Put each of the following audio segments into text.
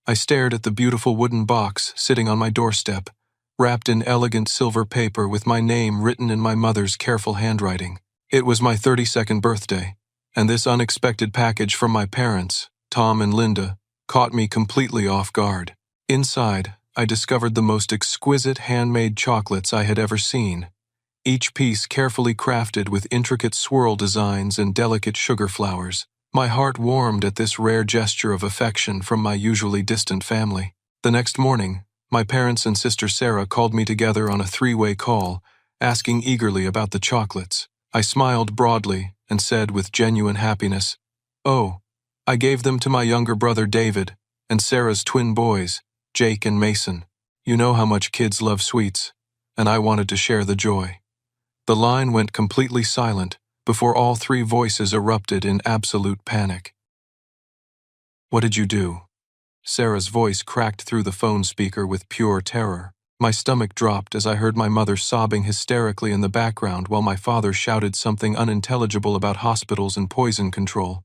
I stared at the beautiful wooden box sitting on my doorstep, wrapped in elegant silver paper with my name written in my mother's careful handwriting. It was my 32nd birthday, and this unexpected package from my parents, Tom and Linda, caught me completely off guard. Inside, I discovered the most exquisite handmade chocolates I had ever seen, each piece carefully crafted with intricate swirl designs and delicate sugar flowers. My heart warmed at this rare gesture of affection from my usually distant family. The next morning, my parents and sister Sarah called me together on a three-way call, asking eagerly about the chocolates. I smiled broadly and said with genuine happiness, "Oh, I gave them to my younger brother David and Sarah's twin boys, Jake and Mason. You know how much kids love sweets, and I wanted to share the joy." The line went completely silent before all three voices erupted in absolute panic. "What did you do?" Sarah's voice cracked through the phone speaker with pure terror. My stomach dropped as I heard my mother sobbing hysterically in the background while my father shouted something unintelligible about hospitals and poison control.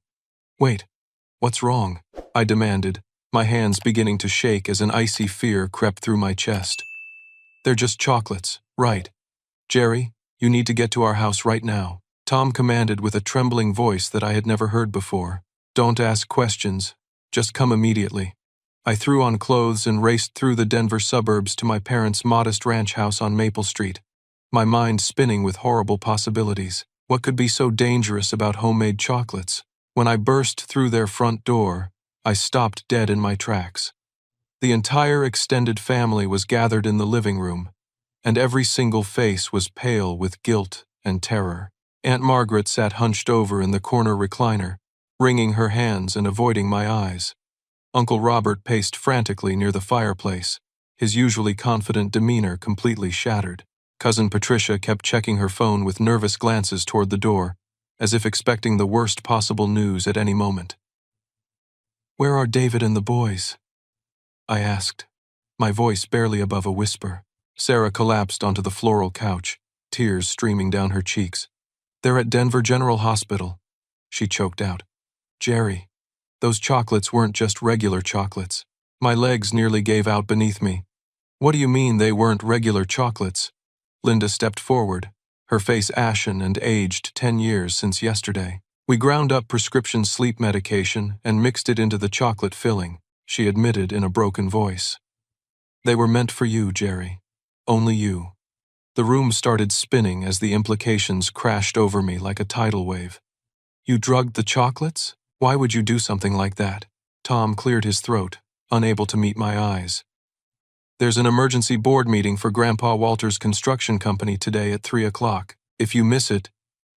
"Wait, what's wrong?" I demanded, my hands beginning to shake as an icy fear crept through my chest. "They're just chocolates, right? Jerry, you need to get to our house right now," Tom commanded with a trembling voice that I had never heard before. "Don't ask questions, just come immediately." I threw on clothes and raced through the Denver suburbs to my parents' modest ranch house on Maple Street, my mind spinning with horrible possibilities. What could be so dangerous about homemade chocolates? When I burst through their front door, I stopped dead in my tracks. The entire extended family was gathered in the living room, and every single face was pale with guilt and terror. Aunt Margaret sat hunched over in the corner recliner, wringing her hands and avoiding my eyes. Uncle Robert paced frantically near the fireplace, his usually confident demeanor completely shattered. Cousin Patricia kept checking her phone with nervous glances toward the door, as if expecting the worst possible news at any moment. "Where are David and the boys?" I asked, my voice barely above a whisper. Sarah collapsed onto the floral couch, tears streaming down her cheeks. "They're at Denver General Hospital," she choked out. "Jerry, those chocolates weren't just regular chocolates." My legs nearly gave out beneath me. "What do you mean they weren't regular chocolates?" Linda stepped forward, her face ashen and aged 10 years since yesterday. "We ground up prescription sleep medication and mixed it into the chocolate filling," she admitted in a broken voice. "They were meant for you, Jerry. Only you." The room started spinning as the implications crashed over me like a tidal wave. "You drugged the chocolates? Why would you do something like that?" Tom cleared his throat, unable to meet my eyes. "There's an emergency board meeting for Grandpa Walter's construction company today at 3 o'clock. If you miss it,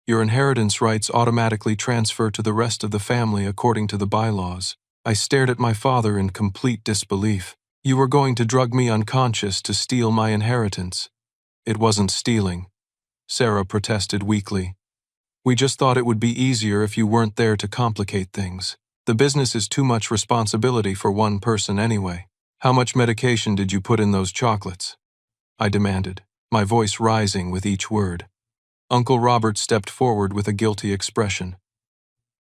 your inheritance rights automatically transfer to the rest of the family according to the bylaws." I stared at my father in complete disbelief. "You were going to drug me unconscious to steal my inheritance." "It wasn't stealing," Sarah protested weakly. "We just thought it would be easier if you weren't there to complicate things. The business is too much responsibility for one person anyway." "How much medication did you put in those chocolates?" I demanded, my voice rising with each word. Uncle Robert stepped forward with a guilty expression.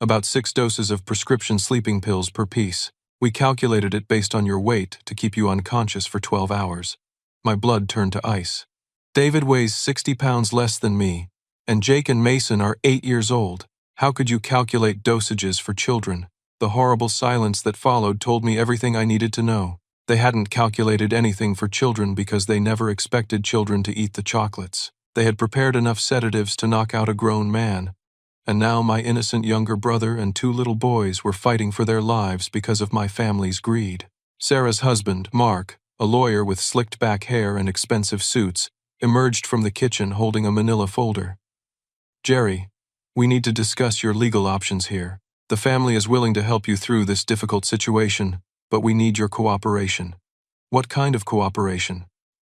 "About 6 doses of prescription sleeping pills per piece. We calculated it based on your weight to keep you unconscious for 12 hours. My blood turned to ice. David weighs 60 pounds less than me, and Jake and Mason are 8 years old. How could you calculate dosages for children?" The horrible silence that followed told me everything I needed to know. They hadn't calculated anything for children because they never expected children to eat the chocolates. They had prepared enough sedatives to knock out a grown man, and now my innocent younger brother and 2 little boys were fighting for their lives because of my family's greed. Sarah's husband, Mark, a lawyer with slicked back hair and expensive suits, emerged from the kitchen holding a manila folder. "Jerry, we need to discuss your legal options here. The family is willing to help you through this difficult situation, but we need your cooperation." "What kind of cooperation?"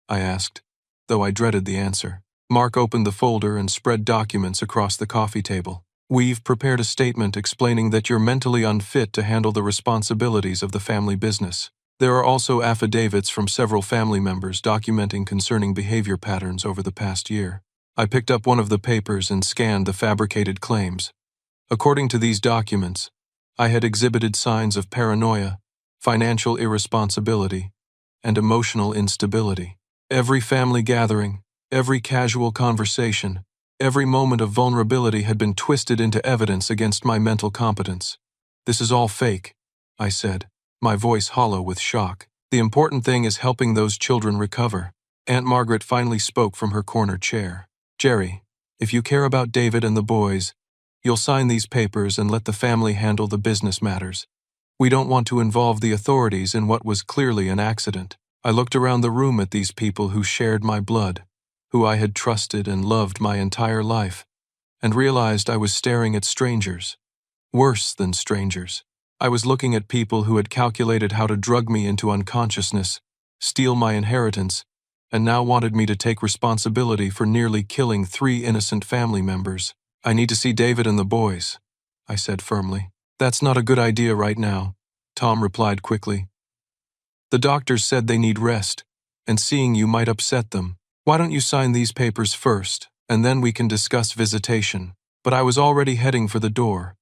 I asked, though I dreaded the answer. Mark opened the folder and spread documents across the coffee table. "We've prepared a statement explaining that you're mentally unfit to handle the responsibilities of the family business. There are also affidavits from several family members documenting concerning behavior patterns over the past year." I picked up one of the papers and scanned the fabricated claims. According to these documents, I had exhibited signs of paranoia, financial irresponsibility, and emotional instability. Every family gathering, every casual conversation, every moment of vulnerability had been twisted into evidence against my mental competence. "This is all fake," I said, my voice hollow with shock. "The important thing is helping those children recover." Aunt Margaret finally spoke from her corner chair. "Jerry, if you care about David and the boys, you'll sign these papers and let the family handle the business matters. We don't want to involve the authorities in what was clearly an accident." I looked around the room at these people who shared my blood, who I had trusted and loved my entire life, and realized I was staring at strangers. Worse than strangers. I was looking at people who had calculated how to drug me into unconsciousness, steal my inheritance, and now wanted me to take responsibility for nearly killing 3 innocent family members. "I need to see David and the boys," I said firmly. "That's not a good idea right now," Tom replied quickly. "The doctors said they need rest, and seeing you might upset them. Why don't you sign these papers first, and then we can discuss visitation?" But I was already heading for the door,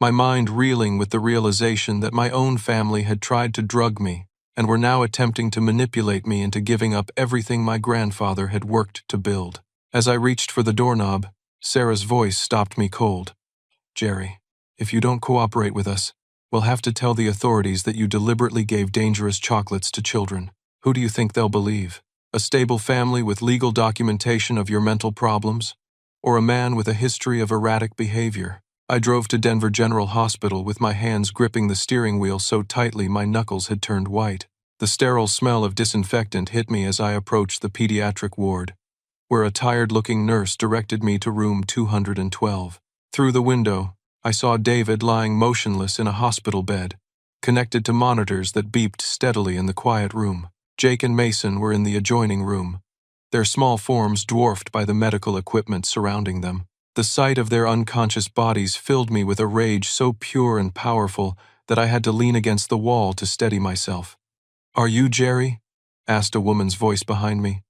my mind reeling with the realization that my own family had tried to drug me and were now attempting to manipulate me into giving up everything my grandfather had worked to build. As I reached for the doorknob, Sarah's voice stopped me cold. "Jerry, if you don't cooperate with us, we'll have to tell the authorities that you deliberately gave dangerous chocolates to children. Who do you think they'll believe? A stable family with legal documentation of your mental problems? Or a man with a history of erratic behavior?" I drove to Denver General Hospital with my hands gripping the steering wheel so tightly my knuckles had turned white. The sterile smell of disinfectant hit me as I approached the pediatric ward, where a tired-looking nurse directed me to room 212. Through the window, I saw David lying motionless in a hospital bed, connected to monitors that beeped steadily in the quiet room. Jake and Mason were in the adjoining room, their small forms dwarfed by the medical equipment surrounding them. The sight of their unconscious bodies filled me with a rage so pure and powerful that I had to lean against the wall to steady myself. "Are you Jerry?" asked a woman's voice behind me.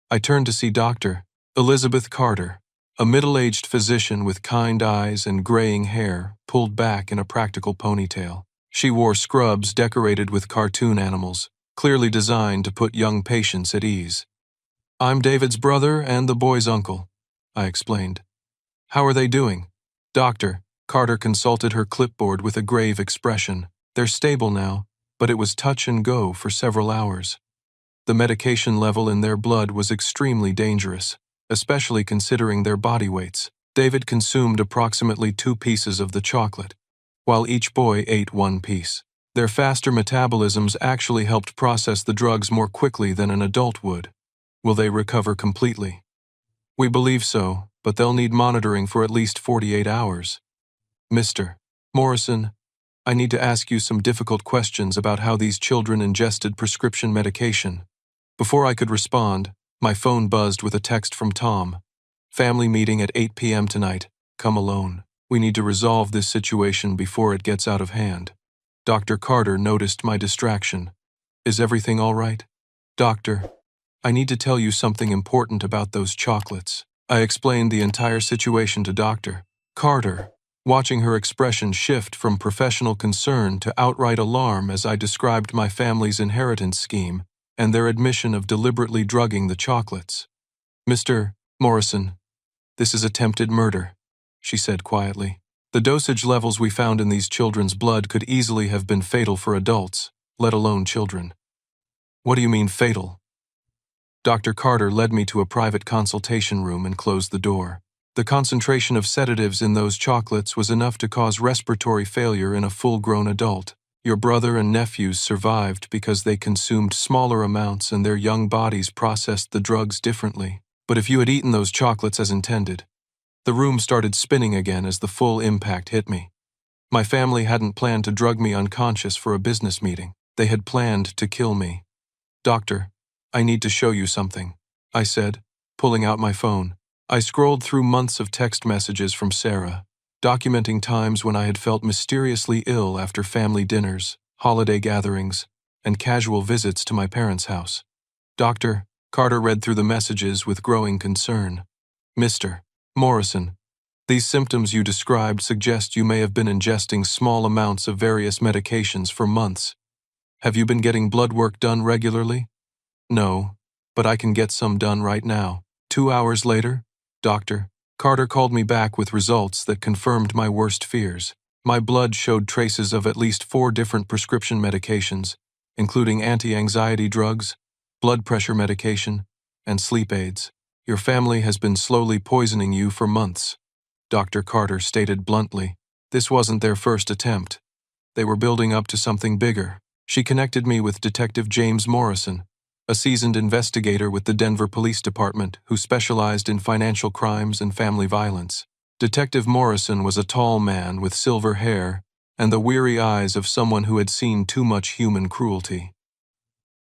I turned to see Dr. Elizabeth Carter, a middle-aged physician with kind eyes and graying hair pulled back in a practical ponytail. She wore scrubs decorated with cartoon animals, clearly designed to put young patients at ease. "I'm David's brother and the boy's uncle," I explained. "How are they doing?" Dr. Carter consulted her clipboard with a grave expression. "They're stable now, but it was touch and go for several hours. The medication level in their blood was extremely dangerous, especially considering their body weights. David consumed approximately 2 pieces of the chocolate, while each boy ate 1 piece. Their faster metabolisms actually helped process the drugs more quickly than an adult would. Will they recover completely?" "We believe so, but they'll need monitoring for at least 48 hours. Mr. Morrison, I need to ask you some difficult questions about how these children ingested prescription medication." Before I could respond, my phone buzzed with a text from Tom. "Family meeting at 8 p.m. tonight. Come alone. We need to resolve this situation before it gets out of hand." Dr. Carter noticed my distraction. "Is everything all right?" "Doctor, I need to tell you something important about those chocolates." I explained the entire situation to Dr. Carter, watching her expression shift from professional concern to outright alarm as I described my family's inheritance scheme and their admission of deliberately drugging the chocolates. "Mr. Morrison, this is attempted murder," she said quietly. "The dosage levels we found in these children's blood could easily have been fatal for adults, let alone children." "What do you mean fatal?" Dr. Carter led me to a private consultation room and closed the door. The concentration of sedatives in those chocolates was enough to cause respiratory failure in a full-grown adult. Your brother and nephews survived because they consumed smaller amounts and their young bodies processed the drugs differently. But if you had eaten those chocolates as intended, the room started spinning again as the full impact hit me. My family hadn't planned to drug me unconscious for a business meeting. They had planned to kill me. "Doctor, I need to show you something," I said, pulling out my phone. I scrolled through months of text messages from Sarah, documenting times when I had felt mysteriously ill after family dinners, holiday gatherings, and casual visits to my parents' house. Dr. Carter read through the messages with growing concern. "Mr. Morrison, these symptoms you described suggest you may have been ingesting small amounts of various medications for months. Have you been getting blood work done regularly? No, but I can get some done right now. 2 hours later, Dr. Carter called me back with results that confirmed my worst fears. My blood showed traces of at least 4 different prescription medications, including anti-anxiety drugs, blood pressure medication, and sleep aids. Your family has been slowly poisoning you for months, Dr. Carter stated bluntly. This wasn't their first attempt. They were building up to something bigger. She connected me with Detective James Morrison, a seasoned investigator with the Denver Police Department who specialized in financial crimes and family violence. Detective Morrison was a tall man with silver hair and the weary eyes of someone who had seen too much human cruelty.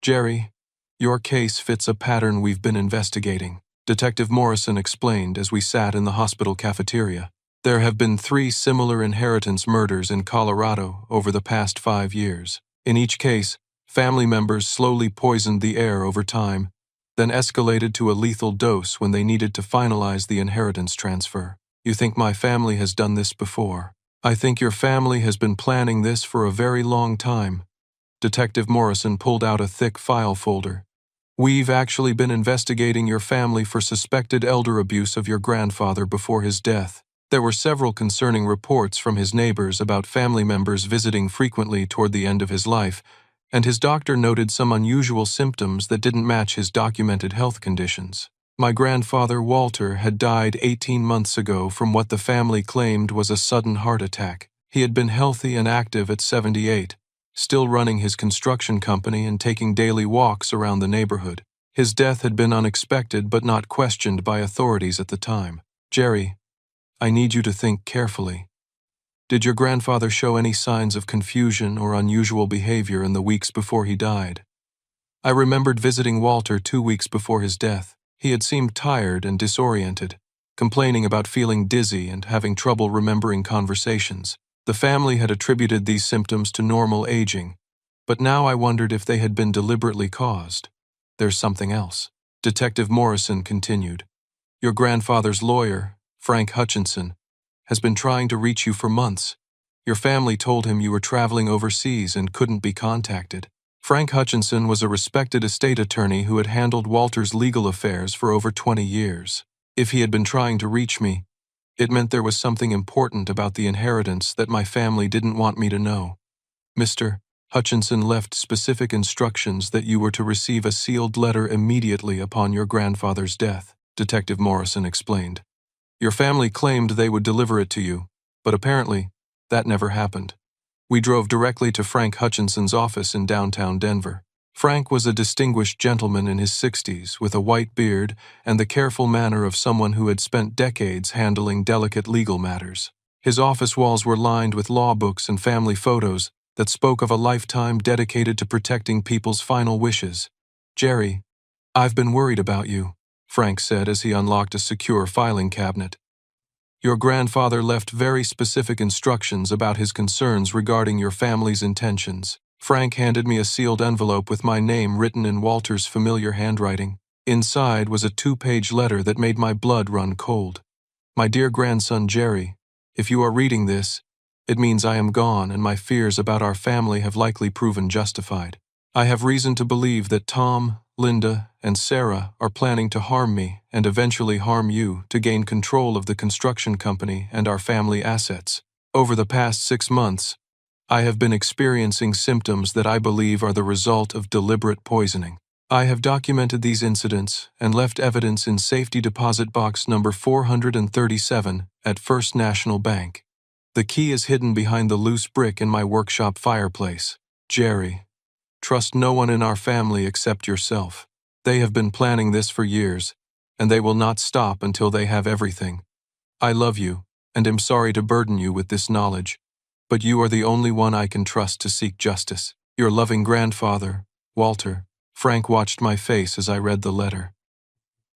Jerry, your case fits a pattern we've been investigating, Detective Morrison explained as we sat in the hospital cafeteria. There have been 3 similar inheritance murders in Colorado over the past 5 years. In each case, family members slowly poisoned the heir over time, then escalated to a lethal dose when they needed to finalize the inheritance transfer. You think my family has done this before? I think your family has been planning this for a very long time. Detective Morrison pulled out a thick file folder. We've actually been investigating your family for suspected elder abuse of your grandfather before his death. There were several concerning reports from his neighbors about family members visiting frequently toward the end of his life, and his doctor noted some unusual symptoms that didn't match his documented health conditions. My grandfather, Walter, had died 18 months ago from what the family claimed was a sudden heart attack. He had been healthy and active at 78, still running his construction company and taking daily walks around the neighborhood. His death had been unexpected but not questioned by authorities at the time. Jerry, I need you to think carefully. Did your grandfather show any signs of confusion or unusual behavior in the weeks before he died? I remembered visiting Walter 2 weeks before his death. He had seemed tired and disoriented, complaining about feeling dizzy and having trouble remembering conversations. The family had attributed these symptoms to normal aging, but now I wondered if they had been deliberately caused. There's something else. Detective Morrison continued. Your grandfather's lawyer, Frank Hutchinson, has been trying to reach you for months. Your family told him you were traveling overseas and couldn't be contacted. Frank Hutchinson was a respected estate attorney who had handled Walter's legal affairs for over 20 years. If he had been trying to reach me, it meant there was something important about the inheritance that my family didn't want me to know. Mr. Hutchinson left specific instructions that you were to receive a sealed letter immediately upon your grandfather's death, Detective Morrison explained. Your family claimed they would deliver it to you, but apparently, that never happened. We drove directly to Frank Hutchinson's office in downtown Denver. Frank was a distinguished gentleman in his 60s with a white beard and the careful manner of someone who had spent decades handling delicate legal matters. His office walls were lined with law books and family photos that spoke of a lifetime dedicated to protecting people's final wishes. Jerry, I've been worried about you, Frank said as he unlocked a secure filing cabinet. Your grandfather left very specific instructions about his concerns regarding your family's intentions. Frank handed me a sealed envelope with my name written in Walter's familiar handwriting. Inside was a 2-page letter that made my blood run cold. My dear grandson Jerry, if you are reading this, it means I am gone and my fears about our family have likely proven justified. I have reason to believe that Tom, Linda, and Sarah are planning to harm me and eventually harm you to gain control of the construction company and our family assets. Over the past 6 months, I have been experiencing symptoms that I believe are the result of deliberate poisoning. I have documented these incidents and left evidence in safety deposit box number 437 at First National Bank. The key is hidden behind the loose brick in my workshop fireplace. Jerry, trust no one in our family except yourself. They have been planning this for years, and they will not stop until they have everything. I love you, and am sorry to burden you with this knowledge, but you are the only one I can trust to seek justice. Your loving grandfather, Walter. Frank watched my face as I read the letter.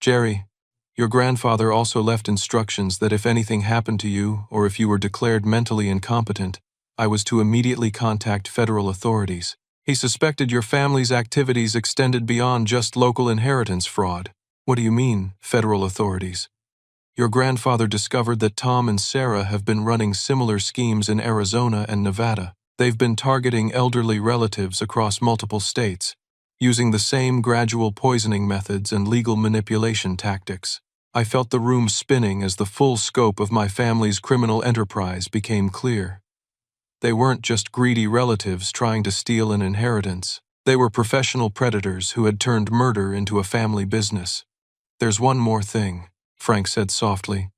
Jerry, your grandfather also left instructions that if anything happened to you or if you were declared mentally incompetent, I was to immediately contact federal authorities. He suspected your family's activities extended beyond just local inheritance fraud. What do you mean, federal authorities? Your grandfather discovered that Tom and Sarah have been running similar schemes in Arizona and Nevada. They've been targeting elderly relatives across multiple states, using the same gradual poisoning methods and legal manipulation tactics. I felt the room spinning as the full scope of my family's criminal enterprise became clear. They weren't just greedy relatives trying to steal an inheritance. They were professional predators who had turned murder into a family business. "There's one more thing," Frank said softly.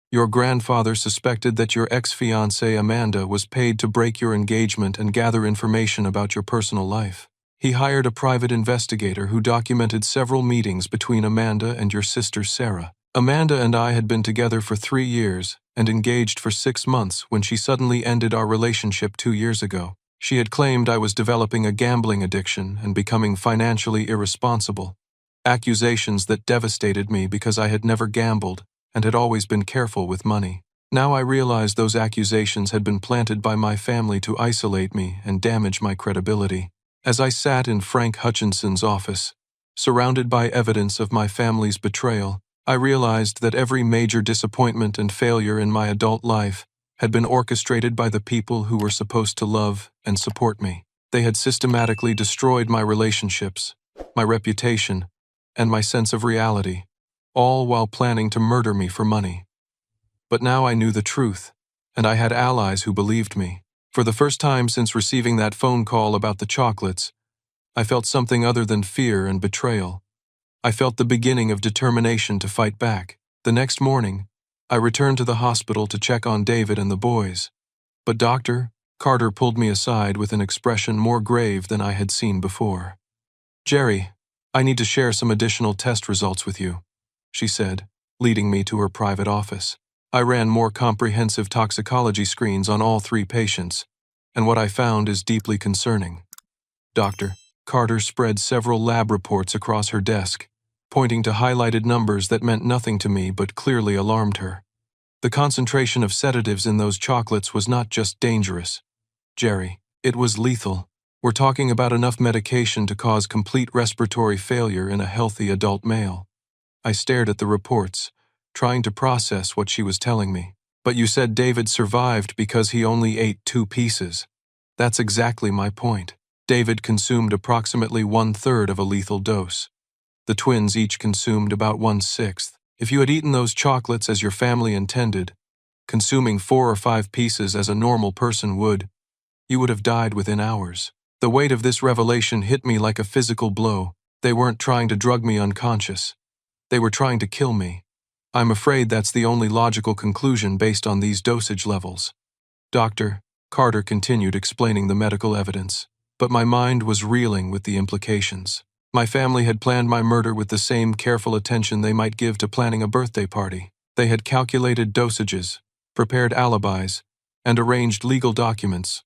"Your grandfather suspected that your ex-fiancée Amanda was paid to break your engagement and gather information about your personal life. He hired a private investigator who documented several meetings between Amanda and your sister Sarah. Amanda and I had been together for 3 years and engaged for 6 months when she suddenly ended our relationship 2 years ago. She had claimed I was developing a gambling addiction and becoming financially irresponsible, accusations that devastated me because I had never gambled and had always been careful with money. Now I realized those accusations had been planted by my family to isolate me and damage my credibility. As I sat in Frank Hutchinson's office, surrounded by evidence of my family's betrayal, I realized that every major disappointment and failure in my adult life had been orchestrated by the people who were supposed to love and support me. They had systematically destroyed my relationships, my reputation, and my sense of reality, all while planning to murder me for money. But now I knew the truth, and I had allies who believed me. For the first time since receiving that phone call about the chocolates, I felt something other than fear and betrayal. I felt the beginning of determination to fight back. The next morning, I returned to the hospital to check on David and the boys. But Dr. Carter pulled me aside with an expression more grave than I had seen before. "Jerry, I need to share some additional test results with you," she said, leading me to her private office. I ran more comprehensive toxicology screens on all 3 patients, and what I found is deeply concerning. Dr. Carter spread several lab reports across her desk, pointing to highlighted numbers that meant nothing to me but clearly alarmed her. The concentration of sedatives in those chocolates was not just dangerous, Jerry, it was lethal. We're talking about enough medication to cause complete respiratory failure in a healthy adult male. I stared at the reports, trying to process what she was telling me. "But you said David survived because he only ate 2 pieces. That's exactly my point. David consumed approximately 1/3 of a lethal dose. The twins each consumed about 1/6. If you had eaten those chocolates as your family intended, consuming 4 or 5 pieces as a normal person would, you would have died within hours." The weight of this revelation hit me like a physical blow. They weren't trying to drug me unconscious. They were trying to kill me. I'm afraid that's the only logical conclusion based on these dosage levels. Dr. Carter continued explaining the medical evidence, but my mind was reeling with the implications. My family had planned my murder with the same careful attention they might give to planning a birthday party. They had calculated dosages, prepared alibis, and arranged legal documents,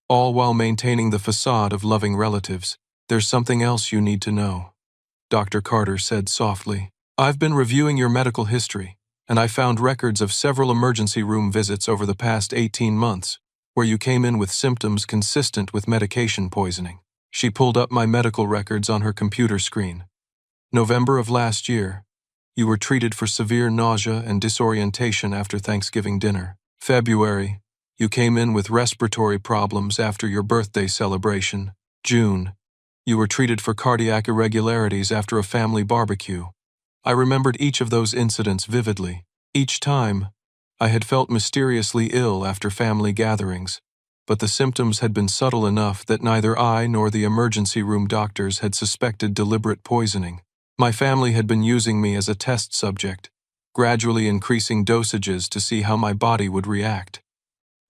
all while maintaining the facade of loving relatives. "There's something else you need to know," Dr. Carter said softly. "I've been reviewing your medical history, and I found records of several emergency room visits over the past 18 months, where you came in with symptoms consistent with medication poisoning." She pulled up my medical records on her computer screen. "November of last year, you were treated for severe nausea and disorientation after Thanksgiving dinner. February, you came in with respiratory problems after your birthday celebration. June, you were treated for cardiac irregularities after a family barbecue." I remembered each of those incidents vividly. Each time, I had felt mysteriously ill after family gatherings, but the symptoms had been subtle enough that neither I nor the emergency room doctors had suspected deliberate poisoning. My family had been using me as a test subject, gradually increasing dosages to see how my body would react.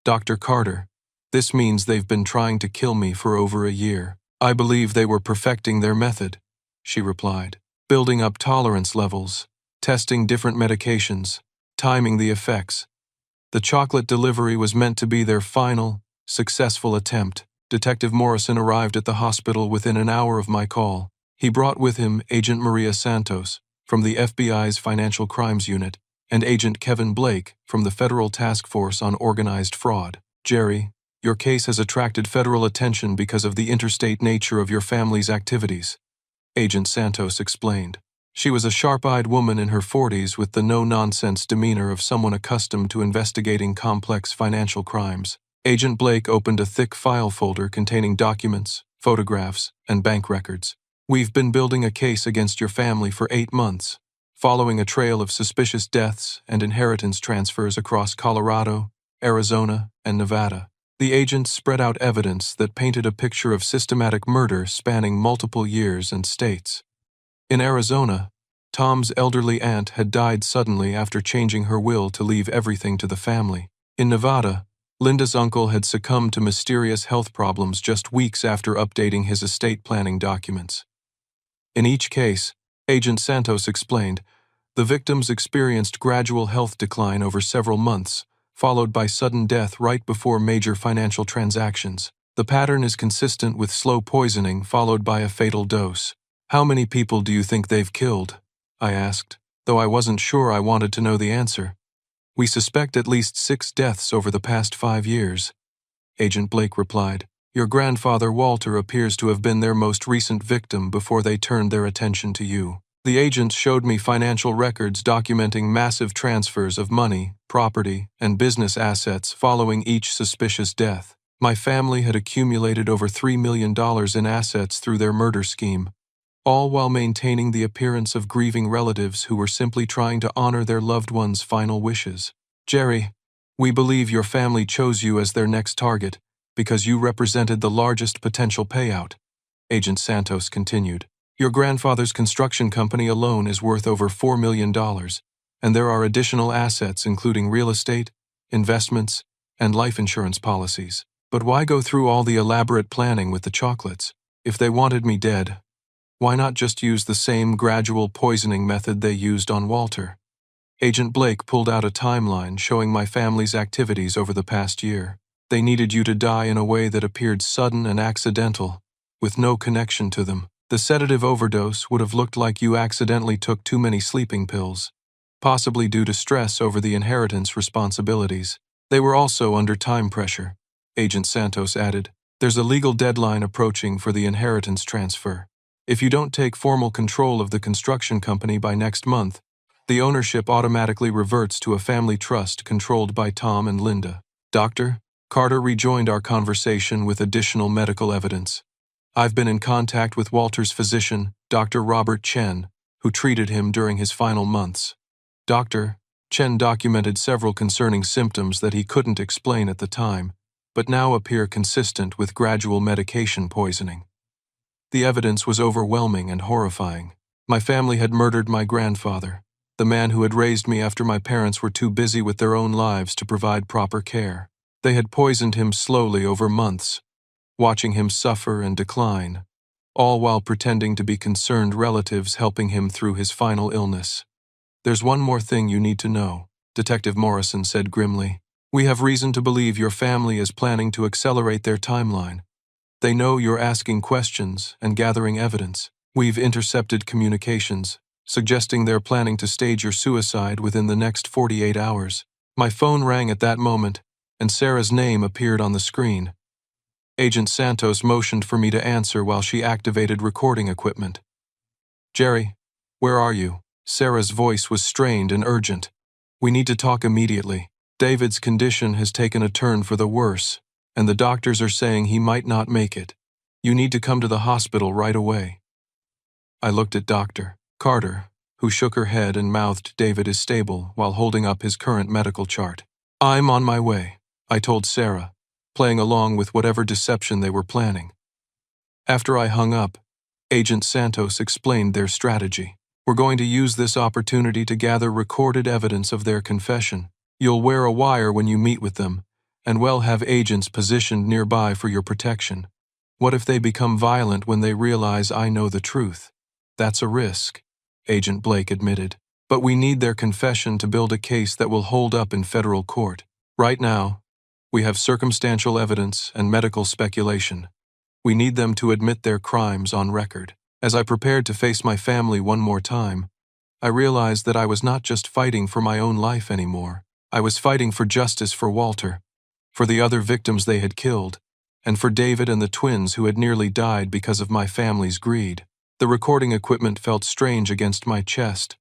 "Dr. Carter, this means they've been trying to kill me for over a year." "I believe they were perfecting their method," she replied. "Building up tolerance levels, testing different medications, timing the effects. The chocolate delivery was meant to be their final, successful attempt." Detective Morrison arrived at the hospital within an hour of my call. He brought with him Agent Maria Santos from the FBI's Financial Crimes Unit and Agent Kevin Blake from the Federal Task Force on Organized Fraud. "Jerry, your case has attracted federal attention because of the interstate nature of your family's activities," Agent Santos explained. She was a sharp-eyed woman in her 40s with the no-nonsense demeanor of someone accustomed to investigating complex financial crimes. Agent Blake opened a thick file folder containing documents, photographs, and bank records. We've been building a case against your family for 8 months, following a trail of suspicious deaths and inheritance transfers across Colorado, Arizona, and Nevada. The agents spread out evidence that painted a picture of systematic murder spanning multiple years and states. In Arizona, Tom's elderly aunt had died suddenly after changing her will to leave everything to the family. In Nevada, Linda's uncle had succumbed to mysterious health problems just weeks after updating his estate planning documents. In each case, Agent Santos explained, the victims experienced gradual health decline over several months, followed by sudden death right before major financial transactions. The pattern is consistent with slow poisoning followed by a fatal dose. How many people do you think they've killed? I asked, though I wasn't sure I wanted to know the answer. We suspect at least 6 deaths over the past 5 years. Agent Blake replied, your grandfather Walter appears to have been their most recent victim before they turned their attention to you. The agents showed me financial records documenting massive transfers of money, property, and business assets following each suspicious death. My family had accumulated over $3 million in assets through their murder scheme, all while maintaining the appearance of grieving relatives who were simply trying to honor their loved ones' final wishes. Jerry, we believe your family chose you as their next target because you represented the largest potential payout. Agent Santos continued. Your grandfather's construction company alone is worth over $4 million, and there are additional assets including real estate, investments, and life insurance policies. But why go through all the elaborate planning with the chocolates? If they wanted me dead, why not just use the same gradual poisoning method they used on Walter? Agent Blake pulled out a timeline showing my family's activities over the past year. They needed you to die in a way that appeared sudden and accidental, with no connection to them. The sedative overdose would have looked like you accidentally took too many sleeping pills, possibly due to stress over the inheritance responsibilities. They were also under time pressure. Agent Santos added, there's a legal deadline approaching for the inheritance transfer. If you don't take formal control of the construction company by next month, the ownership automatically reverts to a family trust controlled by Tom and Linda. Dr. Carter rejoined our conversation with additional medical evidence. I've been in contact with Walter's physician, Dr. Robert Chen, who treated him during his final months. Dr. Chen documented several concerning symptoms that he couldn't explain at the time, but now appear consistent with gradual medication poisoning. The evidence was overwhelming and horrifying. My family had murdered my grandfather, the man who had raised me after my parents were too busy with their own lives to provide proper care. They had poisoned him slowly over months, watching him suffer and decline, all while pretending to be concerned relatives helping him through his final illness. There's one more thing you need to know, Detective Morrison said grimly. We have reason to believe your family is planning to accelerate their timeline. They know you're asking questions and gathering evidence. We've intercepted communications, suggesting they're planning to stage your suicide within the next 48 hours. My phone rang at that moment, and Sarah's name appeared on the screen. Agent Santos motioned for me to answer while she activated recording equipment. Jerry, where are you? Sarah's voice was strained and urgent. We need to talk immediately. David's condition has taken a turn for the worse, and the doctors are saying he might not make it. You need to come to the hospital right away. I looked at Dr. Carter, who shook her head and mouthed David is stable while holding up his current medical chart. I'm on my way, I told Sarah, playing along with whatever deception they were planning. After I hung up, Agent Santos explained their strategy. We're going to use this opportunity to gather recorded evidence of their confession. You'll wear a wire when you meet with them, and we'll have agents positioned nearby for your protection. What if they become violent when they realize I know the truth? That's a risk, Agent Blake admitted. But we need their confession to build a case that will hold up in federal court. Right now, we have circumstantial evidence and medical speculation. We need them to admit their crimes on record. As I prepared to face my family one more time, I realized that I was not just fighting for my own life anymore. I was fighting for justice for Walter, for the other victims they had killed, and for David and the twins who had nearly died because of my family's greed. The recording equipment felt strange against my chest,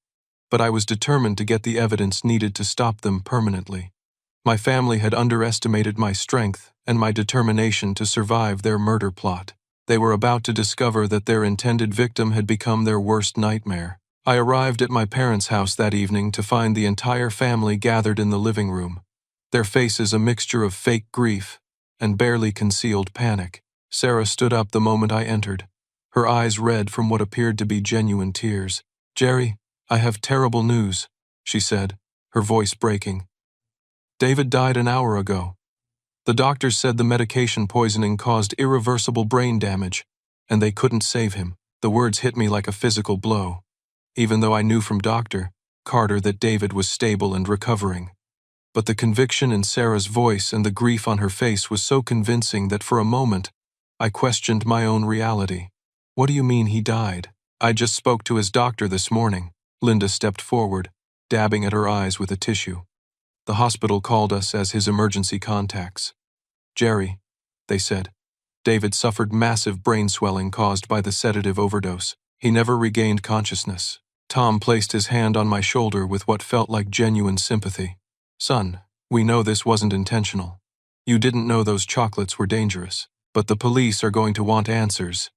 but I was determined to get the evidence needed to stop them permanently. My family had underestimated my strength and my determination to survive their murder plot. They were about to discover that their intended victim had become their worst nightmare. I arrived at my parents' house that evening to find the entire family gathered in the living room, their faces a mixture of fake grief and barely concealed panic. Sarah stood up the moment I entered, her eyes red from what appeared to be genuine tears. "Jerry, I have terrible news," she said, her voice breaking. "David died an hour ago. The doctors said the medication poisoning caused irreversible brain damage, and they couldn't save him." The words hit me like a physical blow, even though I knew from Dr. Carter that David was stable and recovering. But the conviction in Sarah's voice and the grief on her face was so convincing that for a moment, I questioned my own reality. "What do you mean he died?" "I just spoke to his doctor this morning." Linda stepped forward, dabbing at her eyes with a tissue. "The hospital called us as his emergency contacts. Jerry," they said, "David suffered massive brain swelling caused by the sedative overdose. He never regained consciousness." Tom placed his hand on my shoulder with what felt like genuine sympathy. "Son, we know this wasn't intentional. You didn't know those chocolates were dangerous. But the police are going to want answers,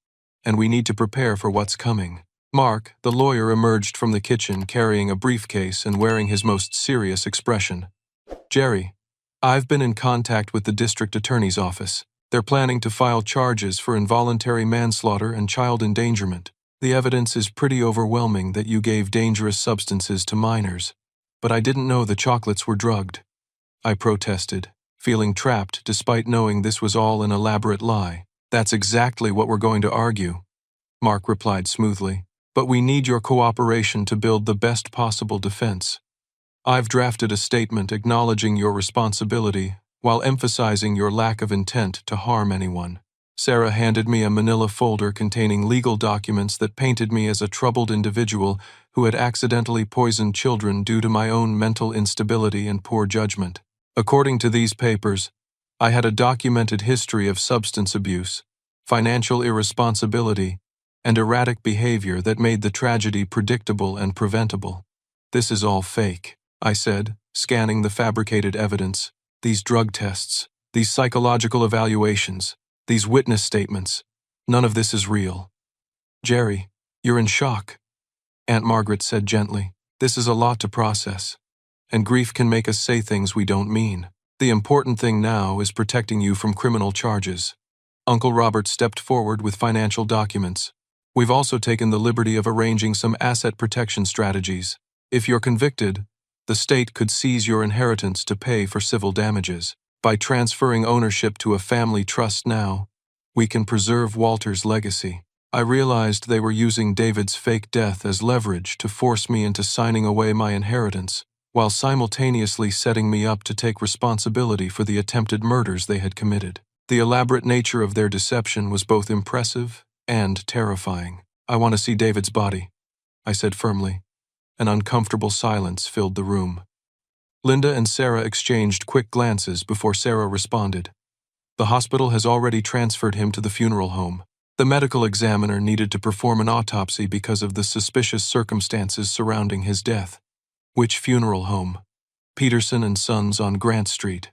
and we need to prepare for what's coming." Mark, the lawyer, emerged from the kitchen carrying a briefcase and wearing his most serious expression. "Jerry, I've been in contact with the district attorney's office. They're planning to file charges for involuntary manslaughter and child endangerment. The evidence is pretty overwhelming that you gave dangerous substances to minors, but I didn't know the chocolates were drugged," I protested, feeling trapped despite knowing this was all an elaborate lie. "That's exactly what we're going to argue," Mark replied smoothly. "But we need your cooperation to build the best possible defense. I've drafted a statement acknowledging your responsibility while emphasizing your lack of intent to harm anyone." Sarah handed me a manila folder containing legal documents that painted me as a troubled individual who had accidentally poisoned children due to my own mental instability and poor judgment. According to these papers, I had a documented history of substance abuse, financial irresponsibility, and erratic behavior that made the tragedy predictable and preventable. "This is all fake," I said, scanning the fabricated evidence. "These drug tests, these psychological evaluations, these witness statements, none of this is real." "Jerry, you're in shock," Aunt Margaret said gently. "This is a lot to process, and grief can make us say things we don't mean. The important thing now is protecting you from criminal charges." Uncle Robert stepped forward with financial documents. "We've also taken the liberty of arranging some asset protection strategies. If you're convicted, the state could seize your inheritance to pay for civil damages. By transferring ownership to a family trust now, we can preserve Walter's legacy." I realized they were using David's fake death as leverage to force me into signing away my inheritance, while simultaneously setting me up to take responsibility for the attempted murders they had committed. The elaborate nature of their deception was both impressive and terrifying. "I want to see David's body," I said firmly. An uncomfortable silence filled the room. Linda and Sarah exchanged quick glances before Sarah responded. "The hospital has already transferred him to the funeral home. The medical examiner needed to perform an autopsy because of the suspicious circumstances surrounding his death." "Which funeral home?" "Peterson and Sons on Grant Street,"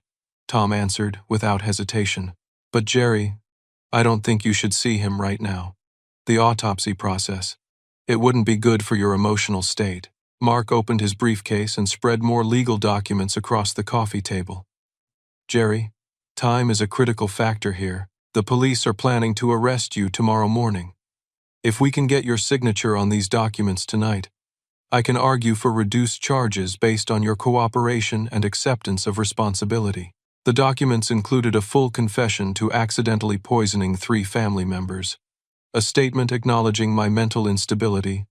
Tom answered without hesitation. "But Jerry, I don't think you should see him right now. The autopsy process. It wouldn't be good for your emotional state." Mark opened his briefcase and spread more legal documents across the coffee table. "Jerry, time is a critical factor here. The police are planning to arrest you tomorrow morning. If we can get your signature on these documents tonight, I can argue for reduced charges based on your cooperation and acceptance of responsibility." The documents included a full confession to accidentally poisoning 3 family members, a statement acknowledging my mental instability,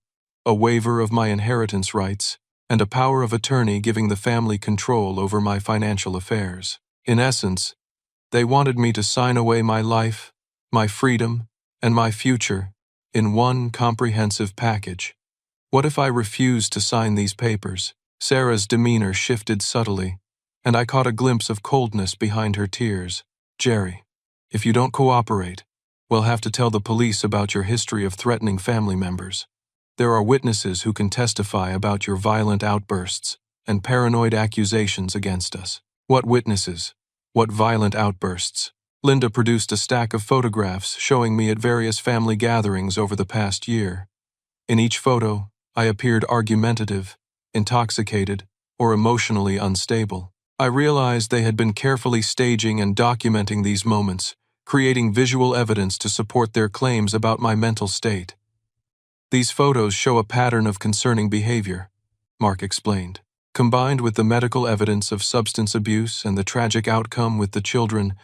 a waiver of my inheritance rights, and a power of attorney giving the family control over my financial affairs. In essence, they wanted me to sign away my life, my freedom, and my future in one comprehensive package. What if I refused to sign these papers? Sarah's demeanor shifted subtly, and I caught a glimpse of coldness behind her tears. "Jerry, if you don't cooperate, we'll have to tell the police about your history of threatening family members. There are witnesses who can testify about your violent outbursts and paranoid accusations against us. What witnesses? What violent outbursts? Linda produced a stack of photographs showing me at various family gatherings over the past year. In each photo, I appeared argumentative, intoxicated, or emotionally unstable. I realized they had been carefully staging and documenting these moments, creating visual evidence to support their claims about my mental state. These photos show a pattern of concerning behavior, Mark explained. Combined with the medical evidence of substance abuse and the tragic outcome with the children,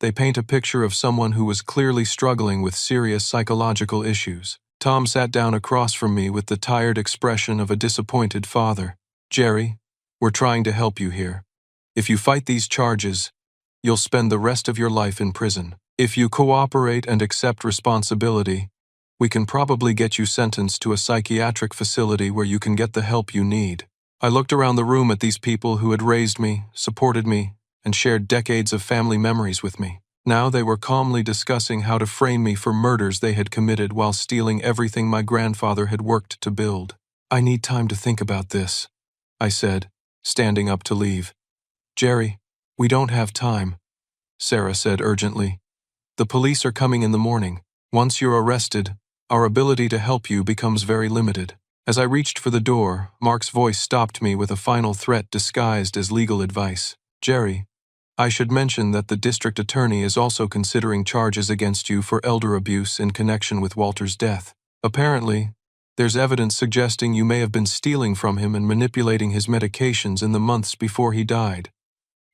they paint a picture of someone who was clearly struggling with serious psychological issues. Tom sat down across from me with the tired expression of a disappointed father. Jerry, we're trying to help you here. If you fight these charges, you'll spend the rest of your life in prison. If you cooperate and accept responsibility, we can probably get you sentenced to a psychiatric facility where you can get the help you need. I looked around the room at these people who had raised me, supported me, and shared decades of family memories with me. Now they were calmly discussing how to frame me for murders they had committed while stealing everything my grandfather had worked to build. I need time to think about this, I said, standing up to leave. Jerry, we don't have time, Sarah said urgently. The police are coming in the morning. Once you're arrested, our ability to help you becomes very limited. As I reached for the door, Mark's voice stopped me with a final threat disguised as legal advice. Jerry, I should mention that the district attorney is also considering charges against you for elder abuse in connection with Walter's death. Apparently, there's evidence suggesting you may have been stealing from him and manipulating his medications in the months before he died.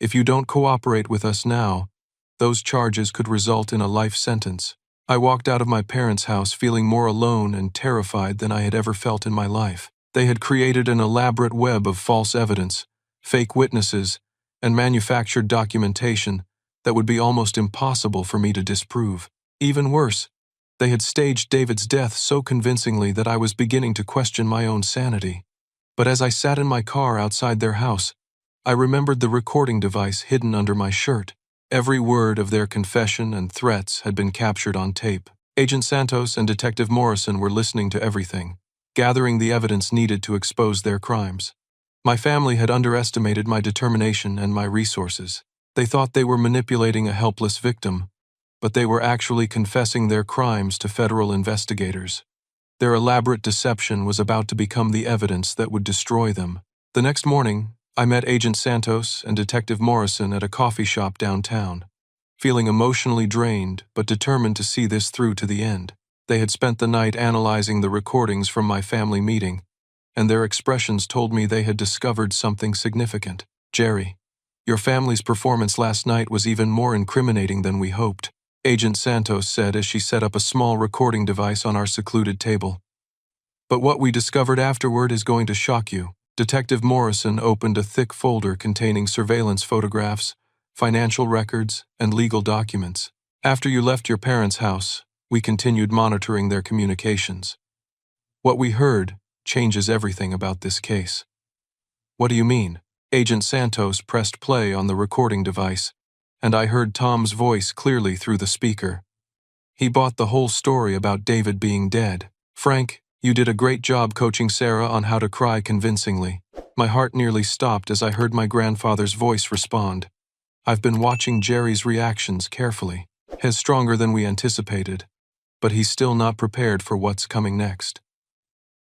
If you don't cooperate with us now, those charges could result in a life sentence. I walked out of my parents' house feeling more alone and terrified than I had ever felt in my life. They had created an elaborate web of false evidence, fake witnesses, and manufactured documentation that would be almost impossible for me to disprove. Even worse, they had staged David's death so convincingly that I was beginning to question my own sanity. But as I sat in my car outside their house, I remembered the recording device hidden under my shirt. Every word of their confession and threats had been captured on tape. Agent Santos and Detective Morrison were listening to everything, gathering the evidence needed to expose their crimes. My family had underestimated my determination and my resources. They thought they were manipulating a helpless victim, but they were actually confessing their crimes to federal investigators. Their elaborate deception was about to become the evidence that would destroy them. The next morning, I met Agent Santos and Detective Morrison at a coffee shop downtown, feeling emotionally drained but determined to see this through to the end. They had spent the night analyzing the recordings from my family meeting, and their expressions told me they had discovered something significant. Jerry, your family's performance last night was even more incriminating than we hoped, Agent Santos said as she set up a small recording device on our secluded table. But what we discovered afterward is going to shock you. Detective Morrison opened a thick folder containing surveillance photographs, financial records, and legal documents. After you left your parents' house, we continued monitoring their communications. What we heard changes everything about this case. What do you mean? Agent Santos pressed play on the recording device, and I heard Tom's voice clearly through the speaker. He bought the whole story about David being dead. Frank, you did a great job coaching Sarah on how to cry convincingly. My heart nearly stopped as I heard my grandfather's voice respond. I've been watching Jerry's reactions carefully. He's stronger than we anticipated, but he's still not prepared for what's coming next.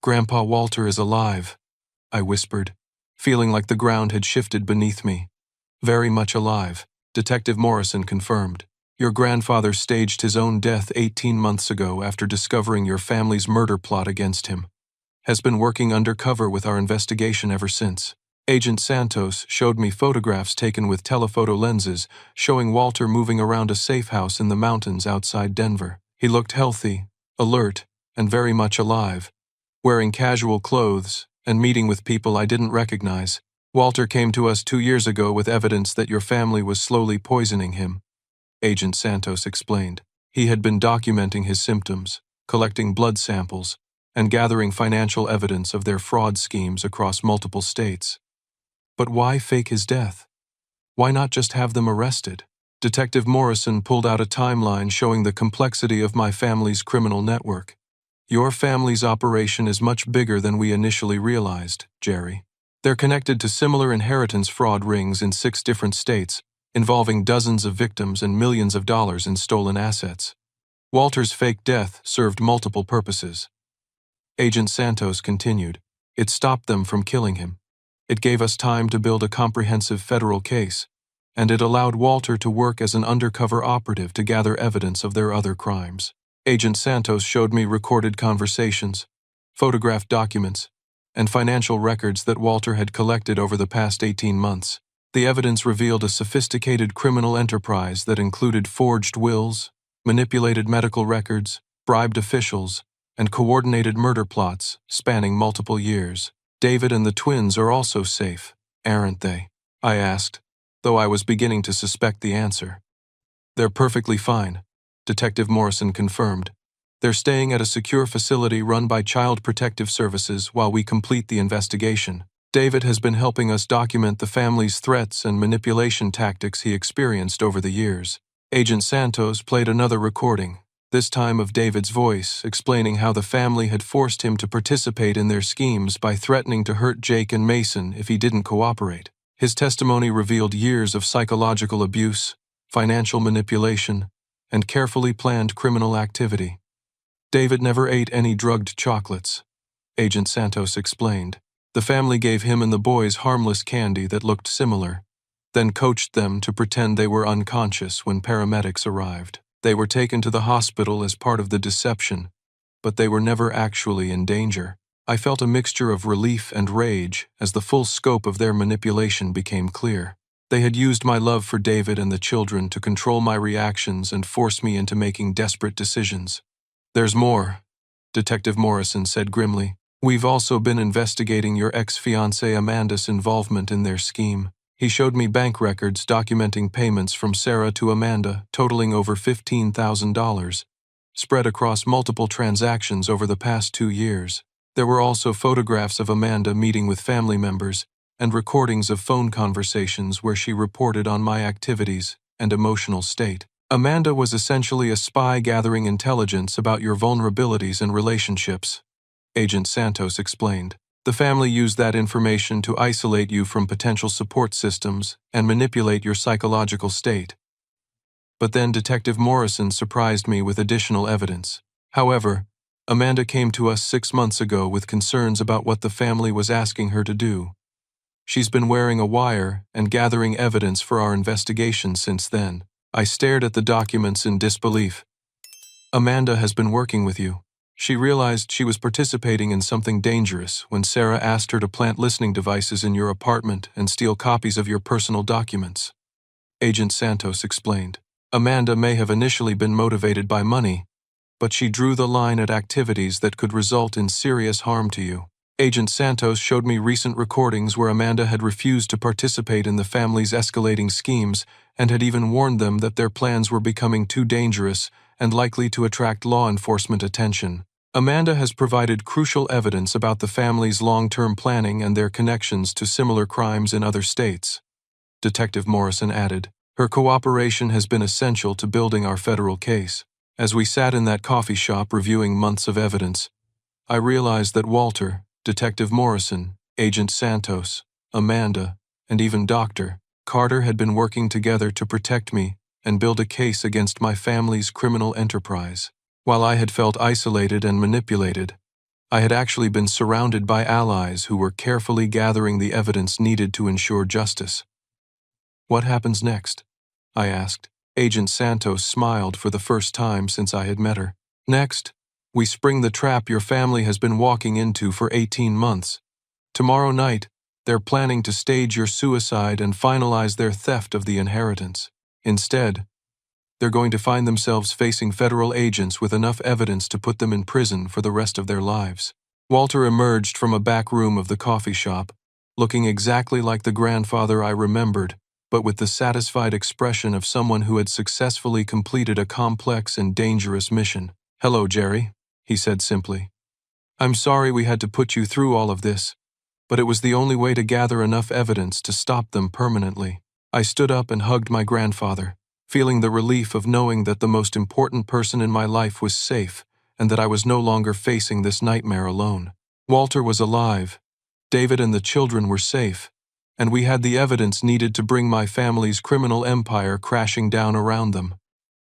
Grandpa Walter is alive, I whispered, feeling like the ground had shifted beneath me. Very much alive, Detective Morrison confirmed. Your grandfather staged his own death 18 months ago after discovering your family's murder plot against him. Has been working undercover with our investigation ever since. Agent Santos showed me photographs taken with telephoto lenses showing Walter moving around a safe house in the mountains outside Denver. He looked healthy, alert, and very much alive, wearing casual clothes and meeting with people I didn't recognize. Walter came to us 2 years ago with evidence that your family was slowly poisoning him, Agent Santos explained. He had been documenting his symptoms, collecting blood samples, and gathering financial evidence of their fraud schemes across multiple states. But why fake his death? Why not just have them arrested? Detective Morrison pulled out a timeline showing the complexity of my family's criminal network. Your family's operation is much bigger than we initially realized, Jerry. They're connected to similar inheritance fraud rings in 6 different states, involving dozens of victims and millions of dollars in stolen assets. Walter's fake death served multiple purposes. Agent Santos continued. It stopped them from killing him. It gave us time to build a comprehensive federal case, and it allowed Walter to work as an undercover operative to gather evidence of their other crimes. Agent Santos showed me recorded conversations, photographed documents, and financial records that Walter had collected over the past 18 months. The evidence revealed a sophisticated criminal enterprise that included forged wills, manipulated medical records, bribed officials, and coordinated murder plots spanning multiple years. David and the twins are also safe, aren't they? I asked, though I was beginning to suspect the answer. They're perfectly fine, Detective Morrison confirmed. They're staying at a secure facility run by Child Protective Services while we complete the investigation. David has been helping us document the family's threats and manipulation tactics he experienced over the years. Agent Santos played another recording, this time of David's voice, explaining how the family had forced him to participate in their schemes by threatening to hurt Jake and Mason if he didn't cooperate. His testimony revealed years of psychological abuse, financial manipulation, and carefully planned criminal activity. David never ate any drugged chocolates, Agent Santos explained. The family gave him and the boys harmless candy that looked similar, then coached them to pretend they were unconscious when paramedics arrived. They were taken to the hospital as part of the deception, but they were never actually in danger. I felt a mixture of relief and rage as the full scope of their manipulation became clear. They had used my love for David and the children to control my reactions and force me into making desperate decisions. There's more, Detective Morrison said grimly. We've also been investigating your ex-fiancée Amanda's involvement in their scheme. He showed me bank records documenting payments from Sarah to Amanda totaling over $15,000, spread across multiple transactions over the past 2 years. There were also photographs of Amanda meeting with family members and recordings of phone conversations where she reported on my activities and emotional state. Amanda was essentially a spy gathering intelligence about your vulnerabilities and relationships, Agent Santos explained. The family used that information to isolate you from potential support systems and manipulate your psychological state. But then Detective Morrison surprised me with additional evidence. However, Amanda came to us 6 months ago with concerns about what the family was asking her to do. She's been wearing a wire and gathering evidence for our investigation since then. I stared at the documents in disbelief. Amanda has been working with you. She realized she was participating in something dangerous when Sarah asked her to plant listening devices in your apartment and steal copies of your personal documents. Agent Santos explained. Amanda may have initially been motivated by money, but she drew the line at activities that could result in serious harm to you. Agent Santos showed me recent recordings where Amanda had refused to participate in the family's escalating schemes and had even warned them that their plans were becoming too dangerous and likely to attract law enforcement attention. Amanda has provided crucial evidence about the family's long-term planning and their connections to similar crimes in other states, Detective Morrison added. Her cooperation has been essential to building our federal case. As we sat in that coffee shop reviewing months of evidence, I realized that Walter, Detective Morrison, Agent Santos, Amanda, and even Dr. Carter had been working together to protect me and build a case against my family's criminal enterprise. While I had felt isolated and manipulated, I had actually been surrounded by allies who were carefully gathering the evidence needed to ensure justice. What happens next? I asked. Agent Santos smiled for the first time since I had met her. Next, we spring the trap your family has been walking into for 18 months. Tomorrow night, they're planning to stage your suicide and finalize their theft of the inheritance. Instead, they're going to find themselves facing federal agents with enough evidence to put them in prison for the rest of their lives. Walter emerged from a back room of the coffee shop, looking exactly like the grandfather I remembered, but with the satisfied expression of someone who had successfully completed a complex and dangerous mission. Hello, Jerry, he said simply. I'm sorry we had to put you through all of this, but it was the only way to gather enough evidence to stop them permanently. I stood up and hugged my grandfather, feeling the relief of knowing that the most important person in my life was safe and that I was no longer facing this nightmare alone. Walter was alive, David and the children were safe, and we had the evidence needed to bring my family's criminal empire crashing down around them.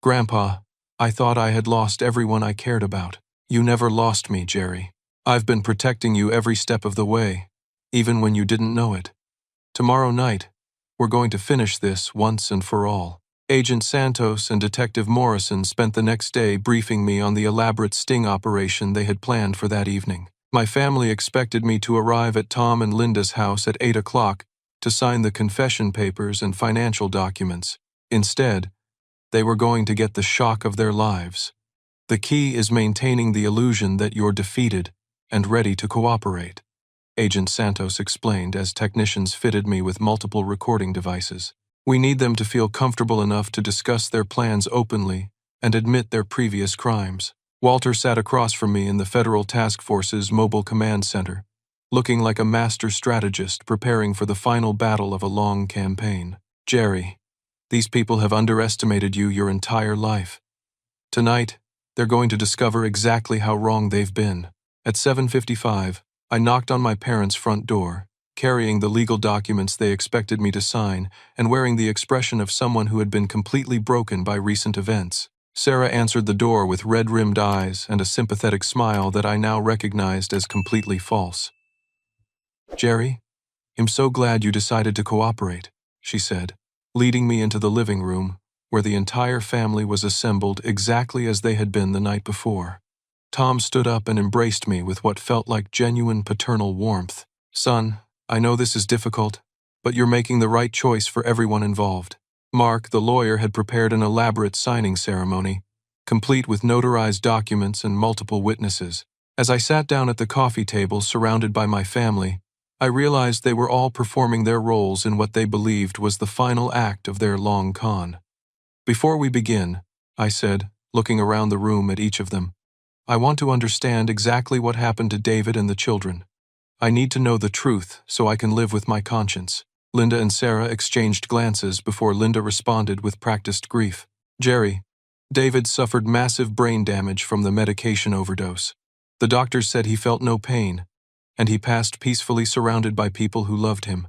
Grandpa, I thought I had lost everyone I cared about. You never lost me, Jerry. I've been protecting you every step of the way, even when you didn't know it. Tomorrow night, we're going to finish this once and for all. Agent Santos and Detective Morrison spent the next day briefing me on the elaborate sting operation they had planned for that evening. My family expected me to arrive at Tom and Linda's house at 8 o'clock to sign the confession papers and financial documents. Instead, they were going to get the shock of their lives. The key is maintaining the illusion that you're defeated and ready to cooperate, Agent Santos explained as technicians fitted me with multiple recording devices. We need them to feel comfortable enough to discuss their plans openly and admit their previous crimes. Walter sat across from me in the Federal Task Force's Mobile Command Center, looking like a master strategist preparing for the final battle of a long campaign. Jerry, these people have underestimated you your entire life. Tonight, they're going to discover exactly how wrong they've been. At 7:55, I knocked on my parents' front door, carrying the legal documents they expected me to sign and wearing the expression of someone who had been completely broken by recent events. Sarah answered the door with red-rimmed eyes and a sympathetic smile that I now recognized as completely false. Jerry, I'm so glad you decided to cooperate, she said, leading me into the living room, where the entire family was assembled exactly as they had been the night before. Tom stood up and embraced me with what felt like genuine paternal warmth. Son, I know this is difficult, but you're making the right choice for everyone involved. Mark, the lawyer, had prepared an elaborate signing ceremony, complete with notarized documents and multiple witnesses. As I sat down at the coffee table surrounded by my family, I realized they were all performing their roles in what they believed was the final act of their long con. Before we begin, I said, looking around the room at each of them, I want to understand exactly what happened to David and the children. I need to know the truth so I can live with my conscience. Linda and Sarah exchanged glances before Linda responded with practiced grief. Jerry, David suffered massive brain damage from the medication overdose. The doctors said he felt no pain, and he passed peacefully surrounded by people who loved him.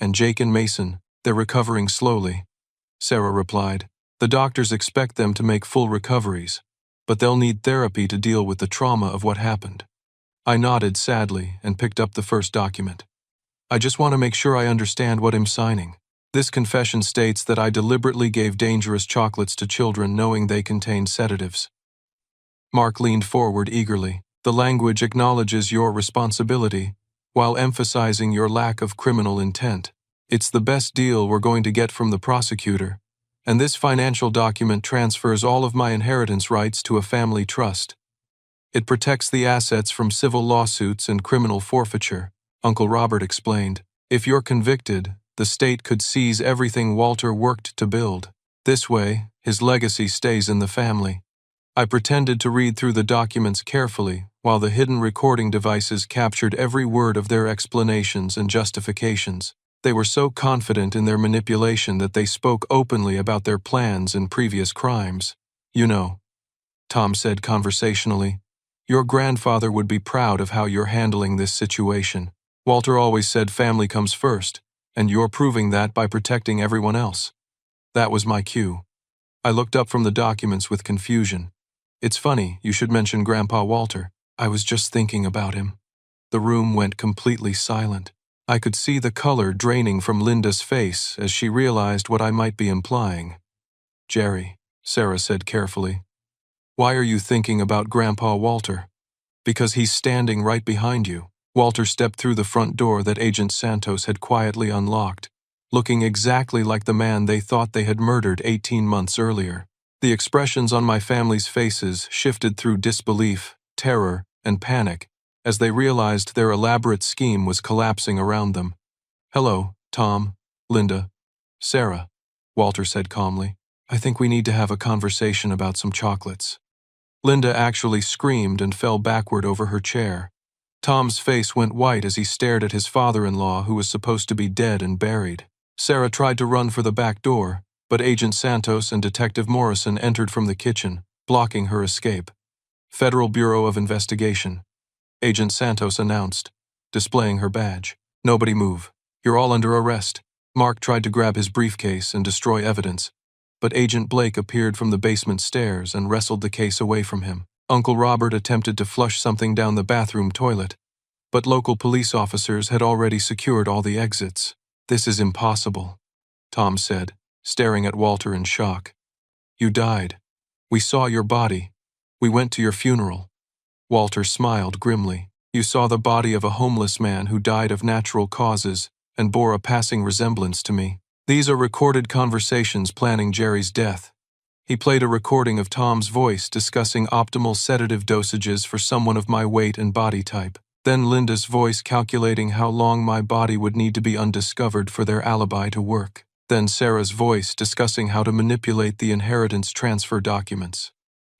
And Jake and Mason, they're recovering slowly. Sarah replied, the doctors expect them to make full recoveries, but they'll need therapy to deal with the trauma of what happened. I nodded sadly and picked up the first document. I just want to make sure I understand what I'm signing. This confession states that I deliberately gave dangerous chocolates to children knowing they contained sedatives. Mark leaned forward eagerly. The language acknowledges your responsibility, while emphasizing your lack of criminal intent. It's the best deal we're going to get from the prosecutor, and this financial document transfers all of my inheritance rights to a family trust. It protects the assets from civil lawsuits and criminal forfeiture, Uncle Robert explained. If you're convicted, the state could seize everything Walter worked to build. This way, his legacy stays in the family. I pretended to read through the documents carefully, while the hidden recording devices captured every word of their explanations and justifications. They were so confident in their manipulation that they spoke openly about their plans and previous crimes. You know, Tom said conversationally, your grandfather would be proud of how you're handling this situation. Walter always said family comes first, and you're proving that by protecting everyone else. That was my cue. I looked up from the documents with confusion. It's funny, you should mention Grandpa Walter. I was just thinking about him. The room went completely silent. I could see the color draining from Linda's face as she realized what I might be implying. Jerry, Sarah said carefully, why are you thinking about Grandpa Walter? Because he's standing right behind you. Walter stepped through the front door that Agent Santos had quietly unlocked, looking exactly like the man they thought they had murdered 18 months earlier. The expressions on my family's faces shifted through disbelief, terror, and panic as they realized their elaborate scheme was collapsing around them. Hello, Tom, Linda, Sarah, Walter said calmly. I think we need to have a conversation about some chocolates. Linda actually screamed and fell backward over her chair. Tom's face went white as he stared at his father-in-law who was supposed to be dead and buried. Sarah tried to run for the back door, but Agent Santos and Detective Morrison entered from the kitchen, blocking her escape. Federal Bureau of Investigation, Agent Santos announced. displaying her badge. "Nobody move. You're all under arrest." Mark tried to grab his briefcase and destroy evidence, but Agent Blake appeared from the basement stairs and wrestled the case away from him. Uncle Robert attempted to flush something down the bathroom toilet, but local police officers had already secured all the exits. "This is impossible," Tom said, staring at Walter in shock. "You died. We saw your body. We went to your funeral." Walter smiled grimly. "You saw the body of a homeless man who died of natural causes and bore a passing resemblance to me. These are recorded conversations planning Jerry's death." He played a recording of Tom's voice discussing optimal sedative dosages for someone of my weight and body type. Then Linda's voice calculating how long my body would need to be undiscovered for their alibi to work. Then Sarah's voice discussing how to manipulate the inheritance transfer documents.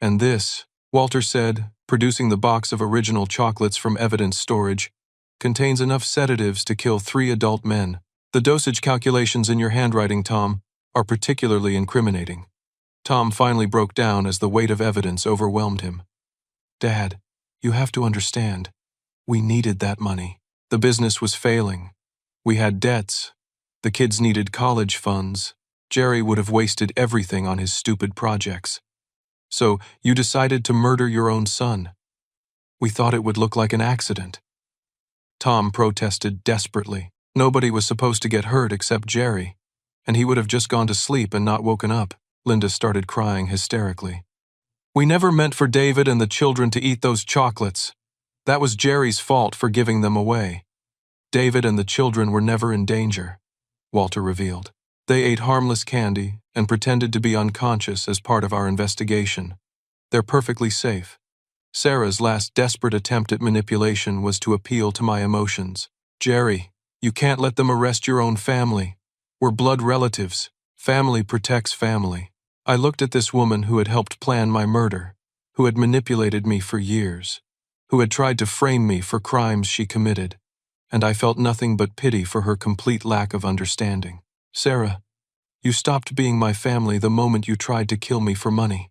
"And this," Walter said, producing the box of original chocolates from evidence storage, "contains enough sedatives to kill 3 adult men. The dosage calculations in your handwriting, Tom, are particularly incriminating." Tom finally broke down as the weight of evidence overwhelmed him. "Dad, you have to understand. We needed that money. The business was failing. We had debts. The kids needed college funds. Jerry would have wasted everything on his stupid projects. So you decided to murder your own son. We thought it would look like an accident." Tom protested desperately. Nobody was supposed to get hurt except Jerry, and he would have just gone to sleep and not woken up. Linda started crying hysterically. "We never meant for David and the children to eat those chocolates. That was Jerry's fault for giving them away. David and the children were never in danger," Walter revealed. "They ate harmless candy and pretended to be unconscious as part of our investigation. They're perfectly safe." Sarah's last desperate attempt at manipulation was to appeal to my emotions. "Jerry, you can't let them arrest your own family. We're blood relatives. Family protects family." I looked at this woman who had helped plan my murder, who had manipulated me for years, who had tried to frame me for crimes she committed, and I felt nothing but pity for her complete lack of understanding. "Sarah, you stopped being my family the moment you tried to kill me for money.